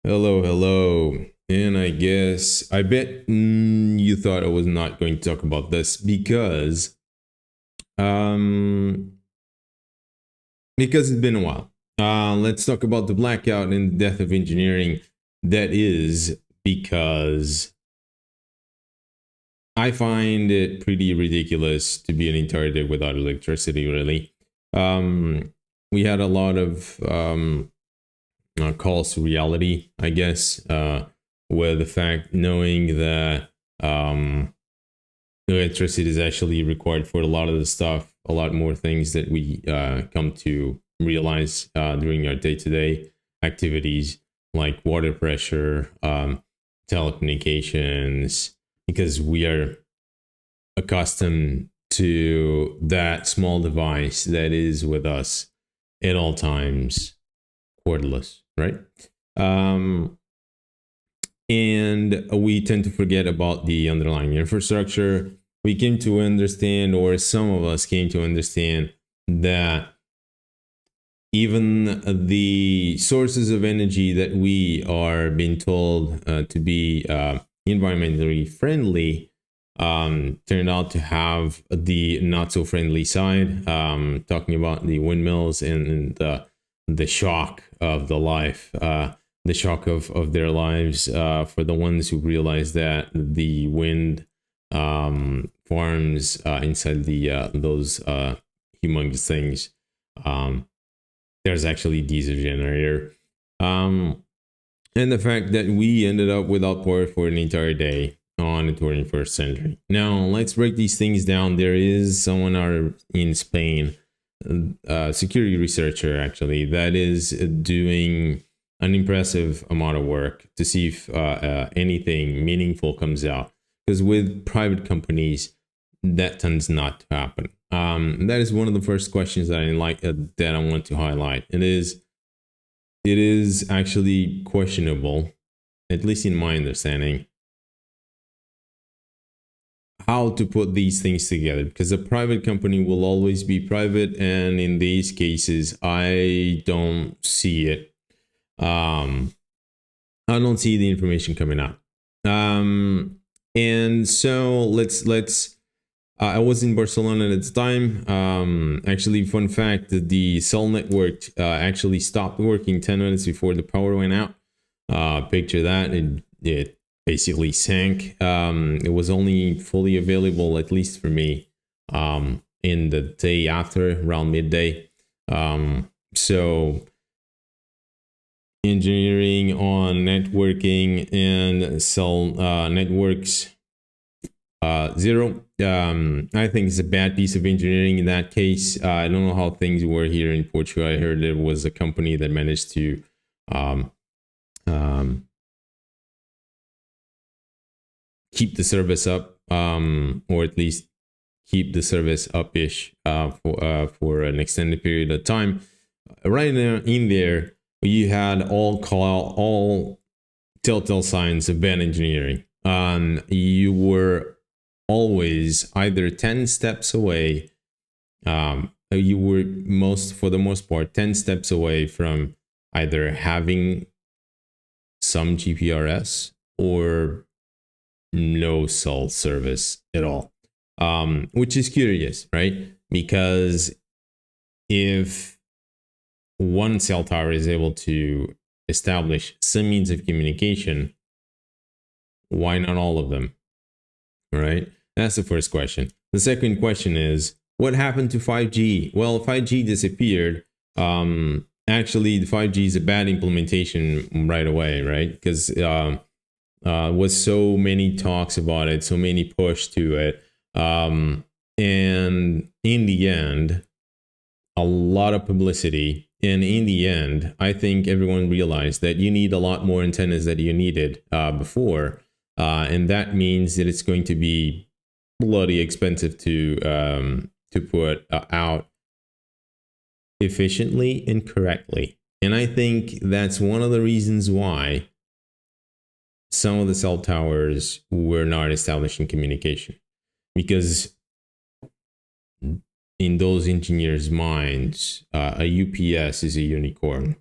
Hello, hello. And I bet you thought I was not going to talk about this um because it's been a while. Let's talk about the blackout and the death of engineering. That is because I find it pretty ridiculous to be an entire day without electricity. Really, we had a lot of calls to reality, I guess, with the fact knowing that electricity is actually required for a lot of the stuff, a lot more things that we come to realize during our day to day activities, like water pressure, telecommunications, because we are accustomed to that small device that is with us at all times, cordless, right? Um, and we tend to forget about the underlying infrastructure. We came to understand, or some of us came to understand, that even the sources of energy that we are being told to be environmentally friendly turned out to have the not so friendly side. Talking about the windmills and the shock of the life. The shock of their lives for the ones who realize that the wind farms inside the those humongous things, um, there's actually diesel generator, um, and the fact that we ended up without power for an entire day on the 21st century. Now let's break these things down. There is someone out in Spain, a security researcher actually, that is doing an impressive amount of work to see if anything meaningful comes out. Because with private companies, that tends not to happen. That is one of the first questions that that I want to highlight. It is actually questionable, at least in my understanding, how to put these things together, because a private company will always be private, and in these cases I don't see it. I don't see the information coming out. And so let's I was in Barcelona at the time. Actually, fun fact: the cell network actually stopped working 10 minutes before the power went out. Picture that. It basically sank. It was only fully available, at least for me, in the day after, around midday. So engineering on networking and cell networks, zero. I think it's a bad piece of engineering in that case. I don't know how things were here in Portugal. I heard there was a company that managed to um, um, keep the service up, or at least keep the service up-ish for an extended period of time. Right now, in there, you had all telltale signs of bad engineering. You were always either 10 steps away. You were for the most part, 10 steps away from either having some GPRS or no cell service at all. Which is curious, right? Because if one cell tower is able to establish some means of communication, why not all of them? All right. That's the first question. The second question is, what happened to 5G? Well, 5G disappeared. Actually, the 5G is a bad implementation right away, right? Because was so many talks about it, so many push to it, and in the end, a lot of publicity. And in the end, I think everyone realized that you need a lot more antennas that you needed before. And that means that it's going to be bloody expensive to put out efficiently and correctly. And I think that's one of the reasons why some of the cell towers were not establishing communication, because in those engineers' minds, a UPS is a unicorn.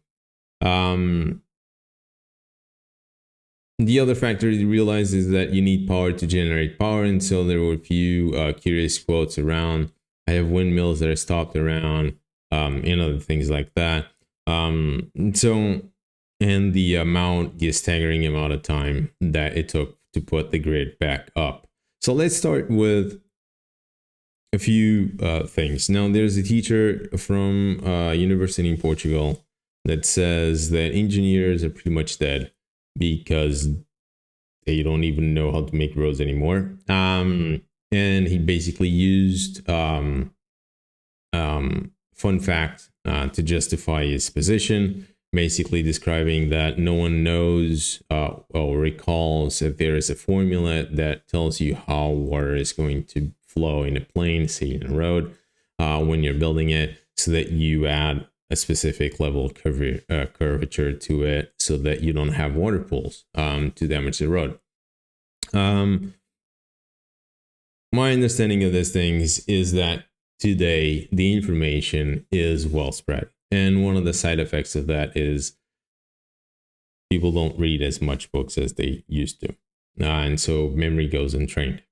Um, The other factor you realize is that you need power to generate power, and so there were a few curious quotes around. I have windmills that are stopped around, and other things like that. So, and the staggering amount of time that it took to put the grid back up. So let's start with a few things. Now, there's a teacher from university in Portugal that says that engineers are pretty much dead because they don't even know how to make roads anymore. And he basically used fun fact to justify his position, basically describing that no one knows or recalls that there is a formula that tells you how water is going to flow in a plane, say in a road, when you're building it, so that you add a specific level of curvature to it so that you don't have water pools to damage the road. My understanding of these things is that today the information is well spread. And one of the side effects of that is people don't read as much books as they used to. And so memory goes untrained.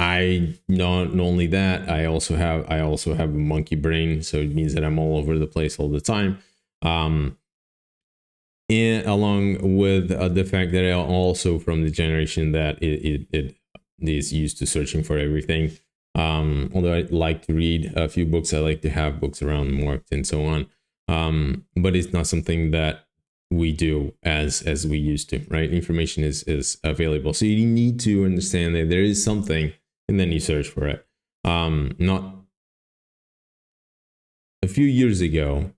I not only that, I also have a monkey brain, so it means that I'm all over the place all the time. And along with the fact that I'm also from the generation that it is used to searching for everything. Although I like to read a few books, I like to have books around marked and so on. But it's not something that we do as we used to, right? Information is available, so you need to understand that there is something, and then you search for it. Not a few years ago,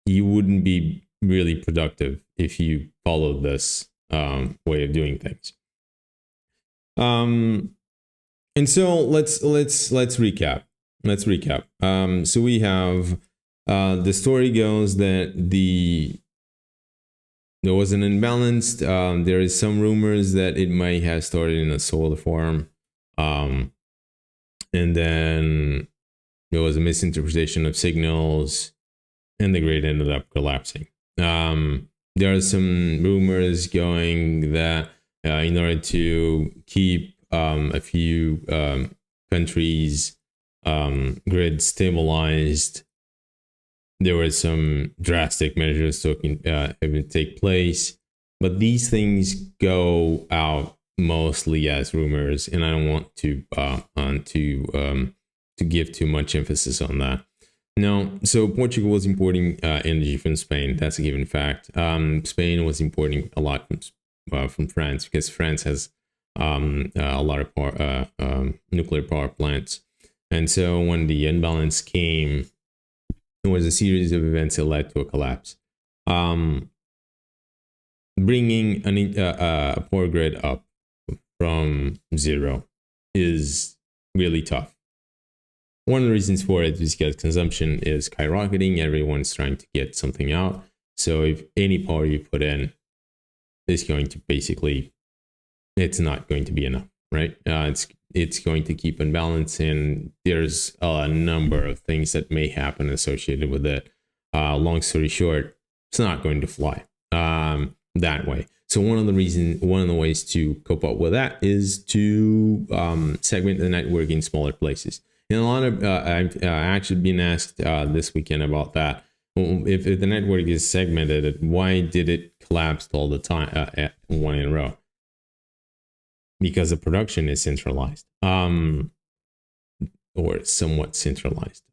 you wouldn't be really productive if you followed this way of doing things. And so let's recap. So we have the story goes that there was an imbalance. There is some rumors that it might have started in a solar farm. And then there was a misinterpretation of signals, and the grid ended up collapsing. There are some rumors going that in order to keep a few countries' grid stabilized, there were some drastic measures to take place. But these things go out mostly as rumors, and I don't want to give too much emphasis on that. No, so Portugal was importing energy from Spain. That's a given fact. Spain was importing a lot from France, because France has a lot of nuclear power plants. And so when the imbalance came, there was a series of events that led to a collapse. Bringing a power grid up from zero is really tough. One of the reasons for it is because consumption is skyrocketing. Everyone's trying to get something out. So if any power you put in is going to basically, it's not going to be enough, right? It's going to keep unbalanced, and there's a number of things that may happen associated with it. Long story short, it's not going to fly that way. So one of the ways to cope up with that is to segment the network in smaller places. And a lot of I've actually been asked this weekend about that. If the network is segmented, why did it collapse all the time at one in a row? Because the production is centralized, or somewhat centralized.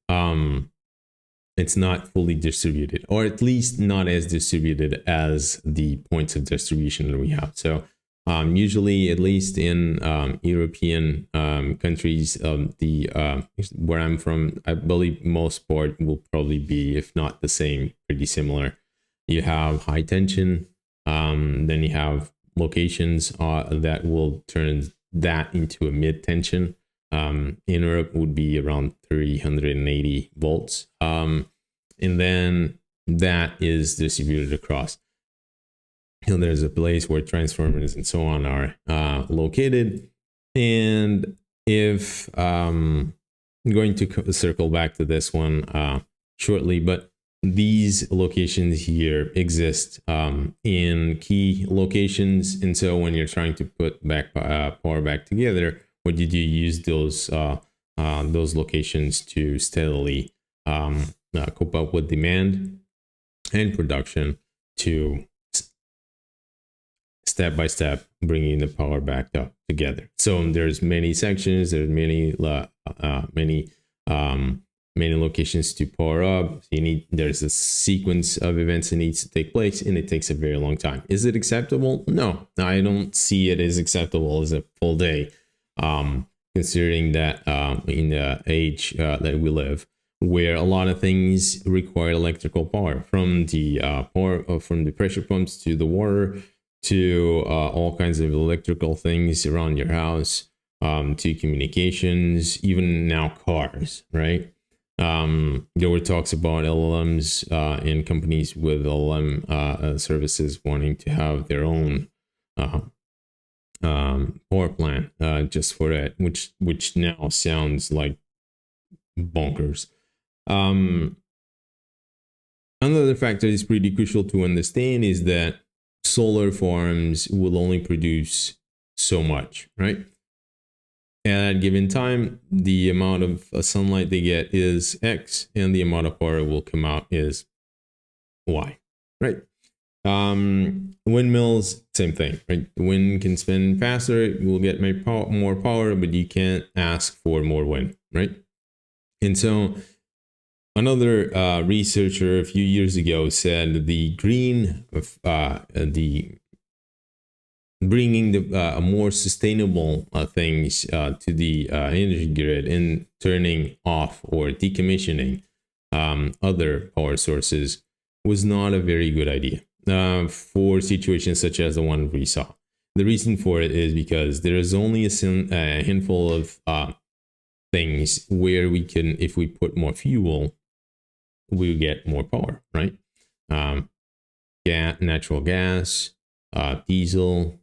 It's not fully distributed, or at least not as distributed as the points of distribution that we have. So usually, at least in European countries, where I'm from, I believe most part will probably be, if not the same, pretty similar. You have high tension, then you have locations that will turn that into a mid tension. In Europe would be around 380 volts. And then that is distributed across. And there's a place where transformers and so on are located. And if I'm going to circle back to this one shortly, but these locations here exist in key locations, and so when you're trying to put back power back together, what do you use those locations to steadily cope up with demand and production to step by step bringing the power back up together. So there's many sections, there's many locations to power up. There's a sequence of events that needs to take place, and it takes a very long time. Is it acceptable? No, I don't see it as acceptable as a full day, considering that in the age that we live, where a lot of things require electrical power, from the from the pressure pumps to the water to all kinds of electrical things around your house, to communications, even now cars, right? There were talks about LLMs and companies with LLM services wanting to have their own power plant just for that, which now sounds like bonkers. Another factor is pretty crucial to understand is that solar farms will only produce so much, right? At a given time, the amount of sunlight they get is X, and the amount of power will come out is Y, right? Windmills, same thing, right? The wind can spin faster, it will get more power, but you can't ask for more wind, right? And so another researcher a few years ago said the bringing the more sustainable things to the energy grid and turning off or decommissioning other power sources was not a very good idea for situations such as the one we saw. The reason for it is because there is only a handful of things where we can, if we put more fuel, we get more power, right? Natural gas, diesel,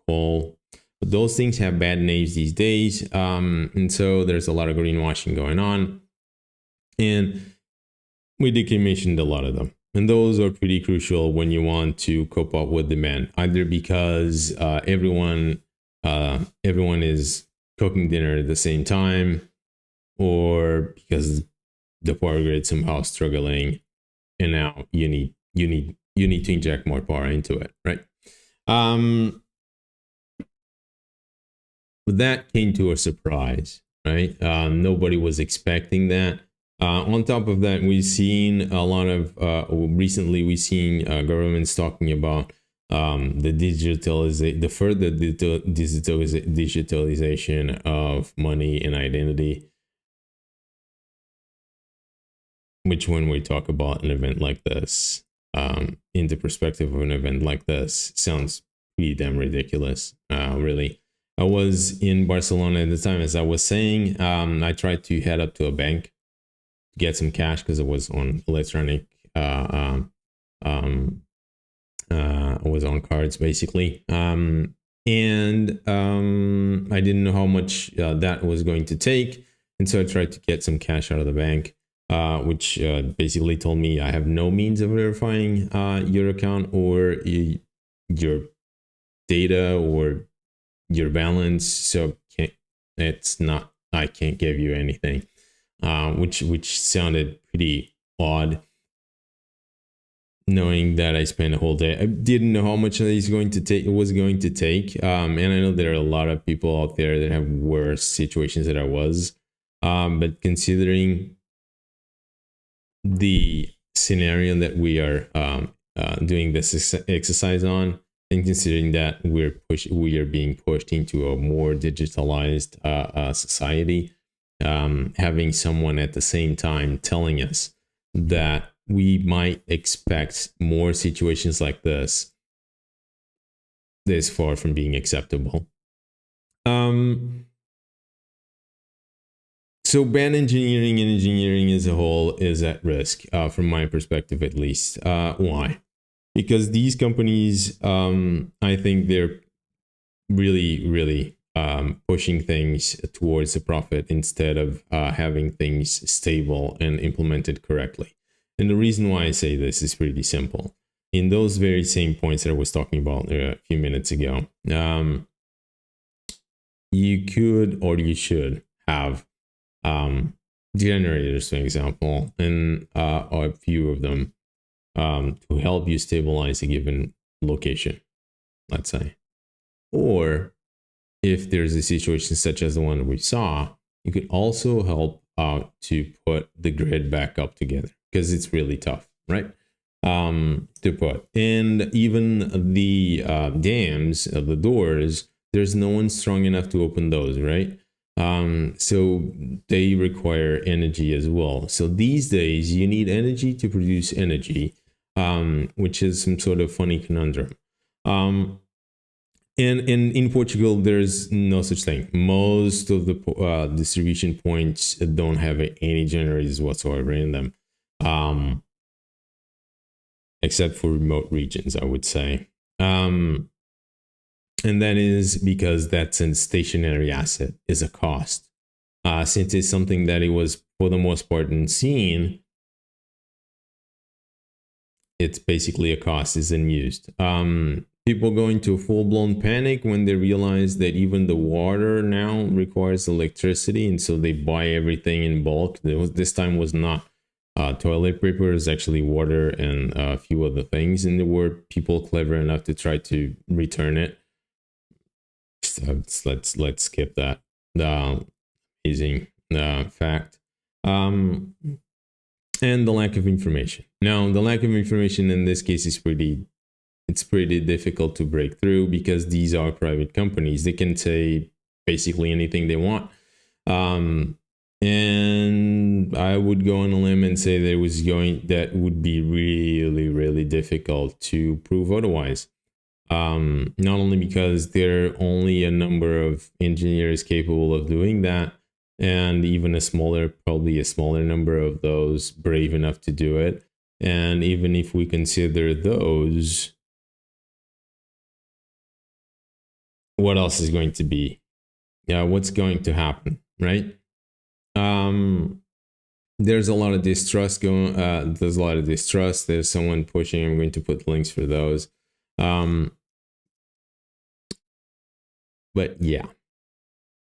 coal. But those things have bad names these days, and so there's a lot of greenwashing going on, and we decommissioned a lot of them. And those are pretty crucial when you want to cope up with demand, either because everyone is cooking dinner at the same time, or because the power grid somehow struggling, and now you need to inject more power into it, right? But that came to a surprise, right? Nobody was expecting that. On top of that, we've seen a lot of recently. We've seen governments talking about the further digitalization of money and identity. Which, when we talk about an event like this, in the perspective of an event like this, sounds pretty damn ridiculous. Really. I was in Barcelona at the time, as I was saying. I tried to head up to a bank to get some cash because it was on electronic. I was on cards basically, and I didn't know how much that was going to take, and so I tried to get some cash out of the bank, which basically told me I have no means of verifying your account or your data or your balance, so I can't give you anything, which sounded pretty odd, knowing that I spent a whole day. I didn't know how much it was going to take, and I know there are a lot of people out there that have worse situations than I was, but considering the scenario that we are doing this exercise on, and considering that we are being pushed into a more digitalized society, having someone at the same time telling us that we might expect more situations like this is far from being acceptable. So bad engineering and engineering as a whole is at risk, from my perspective at least. Why? Because these companies, I think they're really pushing things towards a profit instead of having things stable and implemented correctly. And the reason why I say this is pretty simple. In those very same points that I was talking about a few minutes ago, you could or you should have generators, for example, and a few of them to help you stabilize a given location, let's say. Or if there's a situation such as the one we saw, you could also help out to put the grid back up together, because it's really tough, right? To put. And even the dams, the doors, there's no one strong enough to open those, right? So they require energy as well. So these days you need energy to produce energy, which is some sort of funny conundrum. And in Portugal, there's no such thing. Most of the distribution points don't have any generators whatsoever in them, except for remote regions, I would say. And that is because that's a stationary asset, is a cost. Since it's something that it was, for the most part, unseen, it's basically a cost, is unused. People go into a full-blown panic when they realize that even the water now requires electricity, and so they buy everything in bulk. This time was not toilet paper, it was actually water and a few other things, and there were people clever enough to try to return it. So let's skip that amazing fact. And the lack of information. Now, the lack of information in this case is pretty difficult to break through, because these are private companies. They can say basically anything they want. And I would go on a limb and say that would be really, really difficult to prove otherwise. Not only because there are only a number of engineers capable of doing that, and even probably a smaller number of those brave enough to do it. And even if we consider those, what else is going to be? What's going to happen, right? There's a lot of distrust going. There's a lot of distrust. There's someone pushing. I'm going to put links for those. But yeah,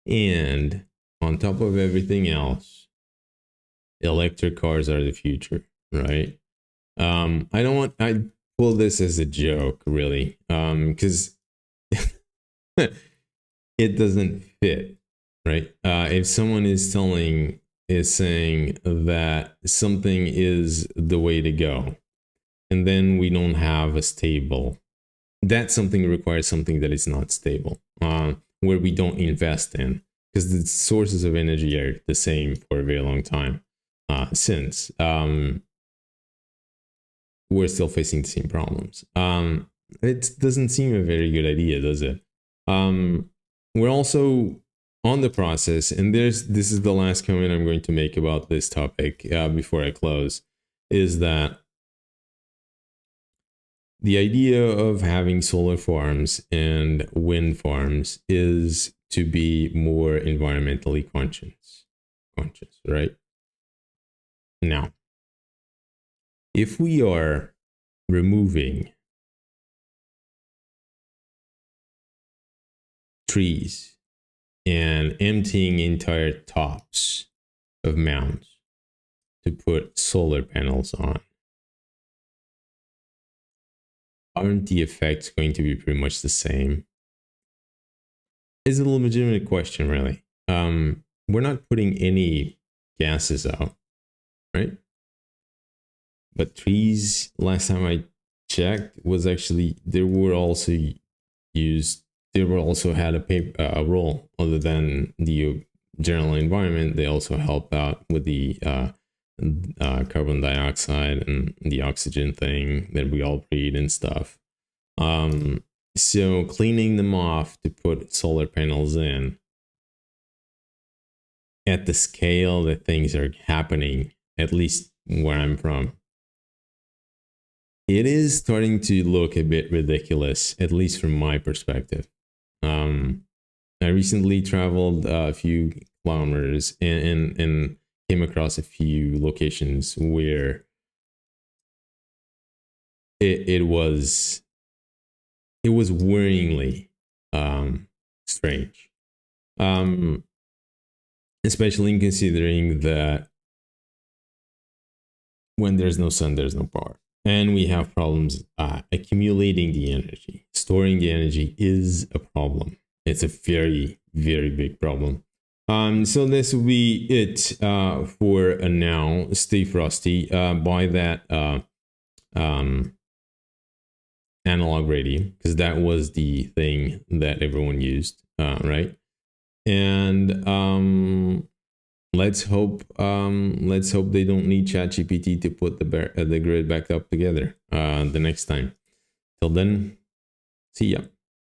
and on top of everything else, electric cars are the future, right? I pull this as a joke, really, because it doesn't fit, right? If someone is saying that something is the way to go, and then we don't have a stable, that something requires something that is not stable, where we don't invest in, because the sources of energy are the same for a very long time since. We're still facing the same problems. It doesn't seem a very good idea, does it? We're also on the process, and this is the last comment I'm going to make about this topic before I close, is that the idea of having solar farms and wind farms is to be more environmentally conscious, right? Now, if we are removing trees and emptying entire tops of mounds to put solar panels on, aren't the effects going to be pretty much the same? It's a legitimate question, really. We're not putting any gases out, right? But trees, last time I checked, was actually, they also had a role other than the general environment. They also help out with the carbon dioxide and the oxygen thing that we all breathe and stuff. So cleaning them off to put solar panels in at the scale that things are happening, at least where I'm from, it is starting to look a bit ridiculous, at least from my perspective. I recently traveled a few kilometers and came across a few locations where it was worryingly strange, especially in considering that when there's no sun, there's no power, and we have problems accumulating the energy. Storing the energy is a problem. It's a very, very big problem. So this will be it for now. Stay frosty. Buy that analog radio, because that was the thing that everyone used, right? And let's hope they don't need ChatGPT to put the grid back up together the next time. Till then, see ya.